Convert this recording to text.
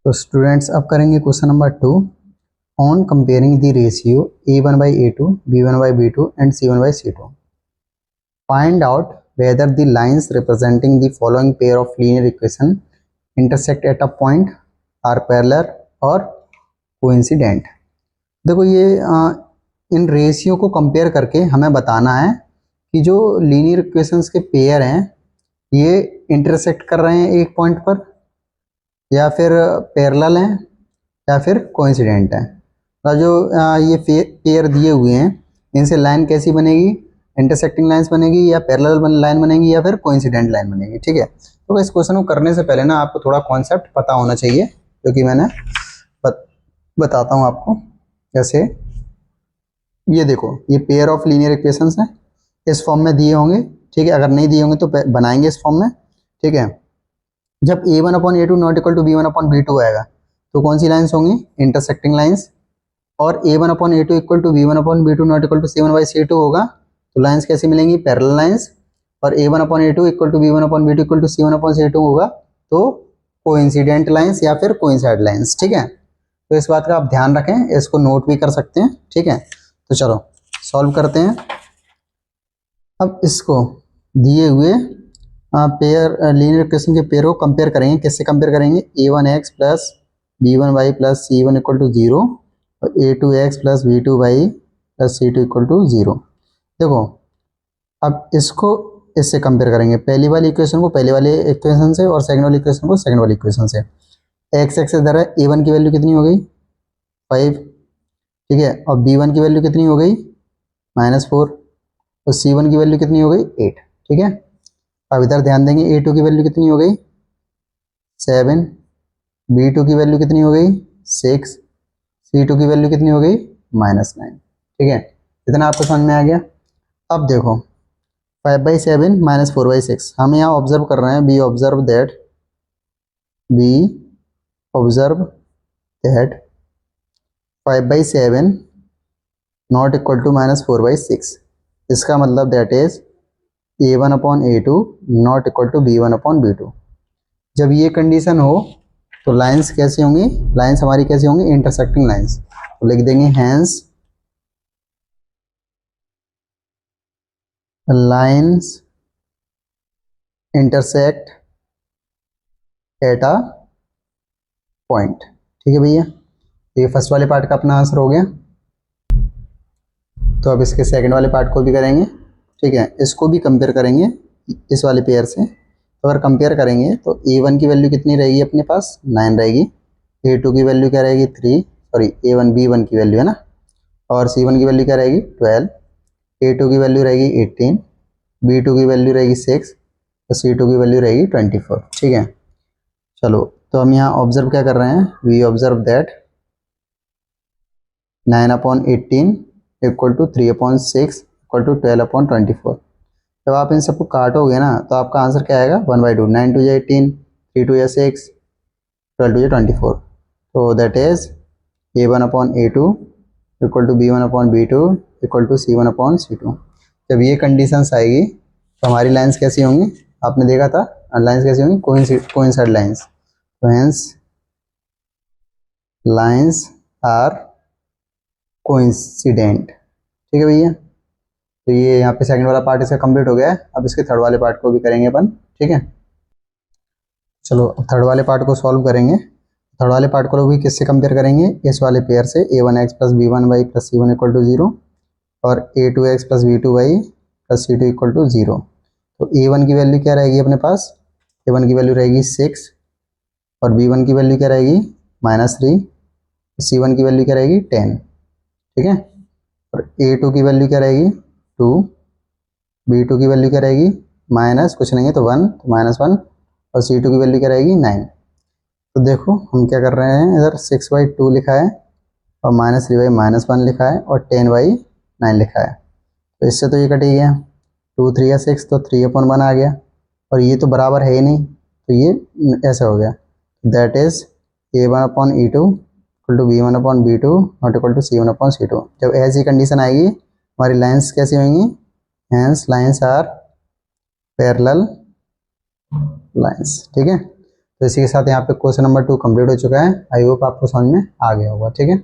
तो स्टूडेंट्स अब करेंगे question number 2 on comparing the ratio a1/a2 b1/b2 and c1/c2. Find out whether the lines representing the following pair of linear equation intersect at a point, are parallel और coincident. देखो ये in ratio को compare करके हमें बताना है कि जो लीनियर इक्वेशंस के पेयर हैं ये इंटरसेक्ट कर रहे हैं एक पॉइंट पर, या फिर पैरेलल हैं, या फिर कोइंसिडेंट है। और जो ये पेयर दिए हुए हैं इनसे लाइन कैसी बनेगी, इंटरसेक्टिंग लाइंस बनेगी या पैरेलल लाइन बनेगी या फिर कोइंसिडेंट लाइन बनेगी। ठीक है, तो इस क्वेश्चन को करने से पहले ना आपको थोड़ा कॉन्सेप्ट पता होना चाहिए, क्योंकि मैंने बताता हूँ आपको। जैसे ये देखो, ये पेयर ऑफ लीनियर इक्वेशंस हैं, इस फॉर्म में दिए होंगे। ठीक है, अगर नहीं दिए होंगे तो बनाएंगे इस फॉर्म में। ठीक है, जब a1/a2 not equal to b1/b2 आएगा तो कौन सी लाइंस होंगी, इंटरसेक्टिंग लाइंस। और a1/a2 equal to b1/b2 not equal to c1/c2 होगा तो लाइंस कैसी मिलेंगी, पैरेलल लाइंस। और a1/a2 equal to b1/b2 equal to c1/c2 होगा तो कोइंसिडेंट लाइंस या फिर कोइंसाइड लाइंस। ठीक है, तो इस बात का आप ध्यान रखें, इसको नोट भी कर सकते हैं। ठीक है, तो चलो सॉल्व करते हैं। अब इसको दिए हुए पेयर लीनियर इक्वेशन के पेयर को कंपेयर करेंगे। किससे कंपेयर करेंगे, a1x plus b1y plus c1 equal to 0 और a2x plus b2y plus c2 equal to 0। देखो अब इसको इससे कंपेयर करेंगे, पहली वाली इक्वेशन को पहले वाले इक्वेशन से और सेकंड वाली इक्वेशन को सेकंड वाली इक्वेशन से। एक्स एक्स इधर है, a1 की वैल्यू कितनी हो गई 5। ठीक है, और b1 की वैल्यू कितनी हो गई -4 और c1 की वैल्यू कितनी हो गई 8। ठीक है, अब इधर ध्यान देंगे, a2 की वैल्यू कितनी हो गई 7, b2 की वैल्यू कितनी हो गई 6, c2 की वैल्यू कितनी हो गई -9। ठीक है, इतना आपको समझ में आ गया। अब देखो 5/7 -4/6, हम यहाँ ऑब्जर्व कर रहे हैं, be observe that 5/7 not equal to -4/6। इसका मतलब that is a1/a2 not equal to b1/b2। जब ये कंडीशन हो तो लाइंस कैसी होंगी, लाइंस हमारी कैसी होंगी, इंटरसेक्टिंग लाइंस। तो लिख देंगे hence lines intersect at a point. ठीक है भैया, ये फर्स्ट वाले पार्ट का अपना आंसर हो गया। तो अब इसके सेकंड वाले पार्ट को भी करेंगे। ठीक है, इसको भी कंपेयर करेंगे इस वाले पेयर से। तो अगर कंपेयर करेंगे तो a1 की वैल्यू कितनी रहेगी अपने पास 9 रहेगी, a2 की वैल्यू क्या रहेगी 3, सॉरी a1 b1 की वैल्यू है ना, और c1 की वैल्यू क्या रहेगी 12, a2 की वैल्यू रहेगी 18, b2 की वैल्यु रहेगी 6 और c2 की वैल्यू रहेगी 24। ठीक है, चलो तो हम यहाँ ऑब्जर्व क्या कर रहे हैं, we observe that 9/18 equal to 3/6 equal to 12/24। जब आप इन सबको काटोगे ना तो आपका आंसर क्या आएगा 1/2, 9 2 18, 3 2 6, 12 2 24। तो that is a1/a2 equal to b1/b2 equal to c1/c2। जब ये कंडीशंस आएगी तो हमारी लाइंस कैसी होंगी, आपने देखा था लाइंस कैसी होंगी, कोइंसाइड लाइंस। तो हेंस लाइंस आर कोइंसिडेंट। ठीक है भैया, तो ये यहाँ पे सेकंड वाला पार्ट इसका कंप्लीट हो गया है। अब इसके थर्ड वाले पार्ट को भी करेंगे अपन। ठीक है, चलो थर्ड वाले पार्ट को सॉल्व करेंगे। थर्ड वाले पार्ट को भी किससे कंपेयर करेंगे, इस वाले पेयर से a1x plus b1y plus c1 equal to 0 और a2x plus b2y plus c2 equal to 0। तो a1 की वैल्यू क्या रहेगी अपने पास, a1 की वैल्यू रहेगी 6 और b1 की वैल्यू क्या रहेगी -3, c1 की वैल्यू क्या रहेगी 10। ठीक है, और a2 की वैल्यू क्या रहेगी 2, b2 की वैल्यू क्या रहेगी माइनस कुछ नहीं है तो 1, तो -1 और c2 की वैल्यू क्या रहेगी 9। तो देखो हम क्या कर रहे हैं, इधर 6/2 लिखा है और -3/-1 लिखा है और 10/9 लिखा है। तो इससे तो ये कट ही गया, 2 3 या 6 तो 3/1 आ गया, और ये तो बराबर है ही नहीं तो ये ऐसा हो गया। That is a1/e2 equal to b1/b2 not equal to c1/c2। जब ऐसी कंडीशन आएगी हमारी लाइंस कैसी होंगी, hence lines are parallel lines. ठीक है, तो इसी के साथ यहाँ पे क्वेश्चन नंबर 2 कंप्लीट हो चुका है। आई होप आपको समझ में आ गया होगा। ठीक है।